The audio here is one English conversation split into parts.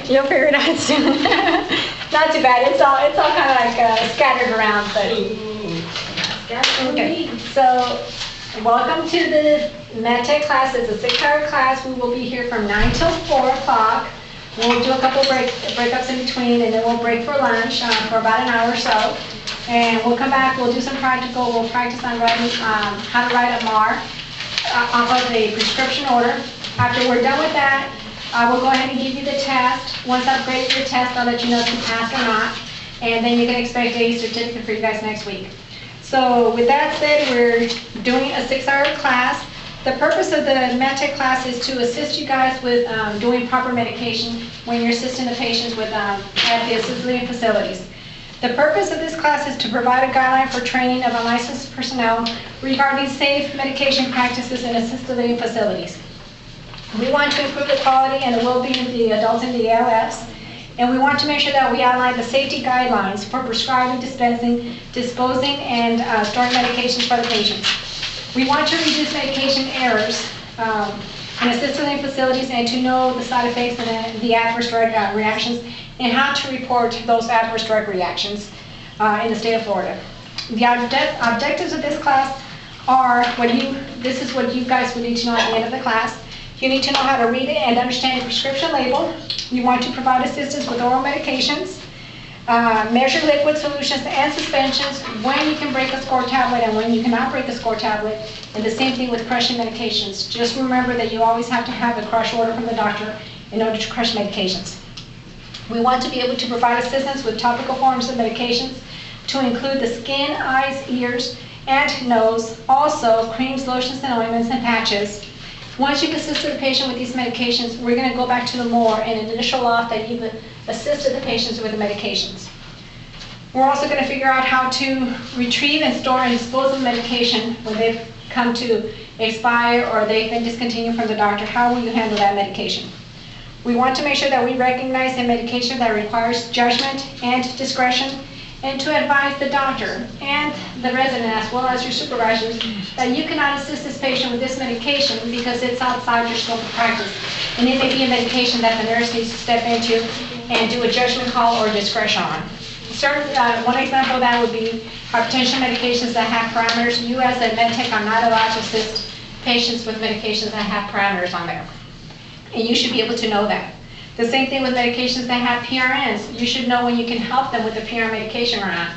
You'll figure it out soon. Not too bad. It's all kind of like scattered around, but okay. So, welcome to the MedTech class. It's a 6-hour class. We will be here from 9 till 4 o'clock. We'll do a couple breakups in between, and then we'll break for lunch for about an hour or so. And we'll come back. We'll do some practical. We'll practice on writing how to write a MAR off of the prescription order. After we're done with that, I will go ahead and give you the test. Once I've graded your test, I'll let you know if you passed or not. And then you can expect a certificate for you guys next week. So with that said, we're doing a 6-hour class. The purpose of the MedTech class is to assist you guys with doing proper medication when you're assisting the patients with at the assisted living facilities. The purpose of this class is to provide a guideline for training of unlicensed personnel regarding safe medication practices in assisted living facilities. We want to improve the quality and the well-being of the adults in the ALFs, and we want to make sure that we outline the safety guidelines for prescribing, dispensing, disposing, and storing medications for the patients. We want to reduce medication errors in assisted living facilities and to know the side effects and the adverse drug reactions and how to report those adverse drug reactions in the state of Florida. The objectives of this class are this is what you guys would need to know at the end of the class. You need to know how to read it and understand the prescription label. You want to provide assistance with oral medications, measure liquid solutions and suspensions, when you can break a score tablet and when you cannot break a score tablet, and the same thing with crushing medications. Just remember that you always have to have a crush order from the doctor in order to crush medications. We want to be able to provide assistance with topical forms of medications to include the skin, eyes, ears, and nose, also creams, lotions, and ointments and patches. Once you've assisted the patient with these medications, we're going to go back to the MOR and initial off that you've assisted the patients with the medications. We're also going to figure out how to retrieve and store and dispose of medication when they've come to expire or they've been discontinued from the doctor. How will you handle that medication? We want to make sure that we recognize the medication that requires judgment and discretion, and to advise the doctor and the resident as well as your supervisors that you cannot assist this patient with this medication because it's outside your scope of practice. And it may be a medication that the nurse needs to step into and do a judgment call or discretion on. One example of that would be hypertension medications that have parameters. You as a MedTech are not allowed to assist patients with medications that have parameters on there. And you should be able to know that. The same thing with medications that have PRNs. You should know when you can help them with the PRN medication or not.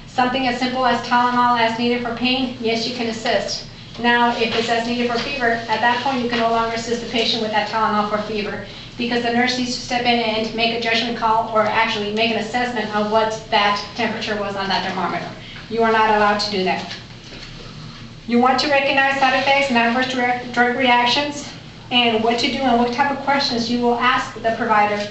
Something as simple as Tylenol as needed for pain, yes, you can assist. Now, if it's as needed for fever, at that point you can no longer assist the patient with that Tylenol for fever because the nurse needs to step in and make a judgment call or actually make an assessment of what that temperature was on that thermometer. You are not allowed to do that. You want to recognize side effects and adverse drug reactions, and what to do and what type of questions you will ask the provider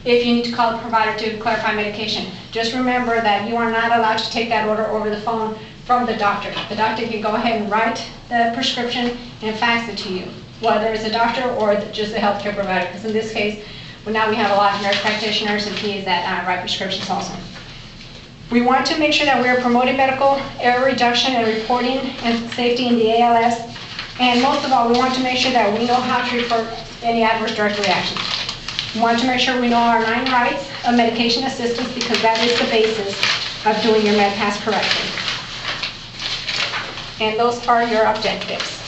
if you need to call the provider to clarify medication. Just remember that you are not allowed to take that order over the phone from the doctor. The doctor can go ahead and write the prescription and fax it to you, whether it's a doctor or just a healthcare provider, because in this case, now we have a lot of nurse practitioners and PAs that write prescriptions also. We want to make sure that we are promoting medical error reduction and reporting and safety in the ALS. And most of all, we want to make sure that we know how to report any adverse drug reactions. We want to make sure we know our 9 rights of medication assistance because that is the basis of doing your MedPass correctly. And those are your objectives.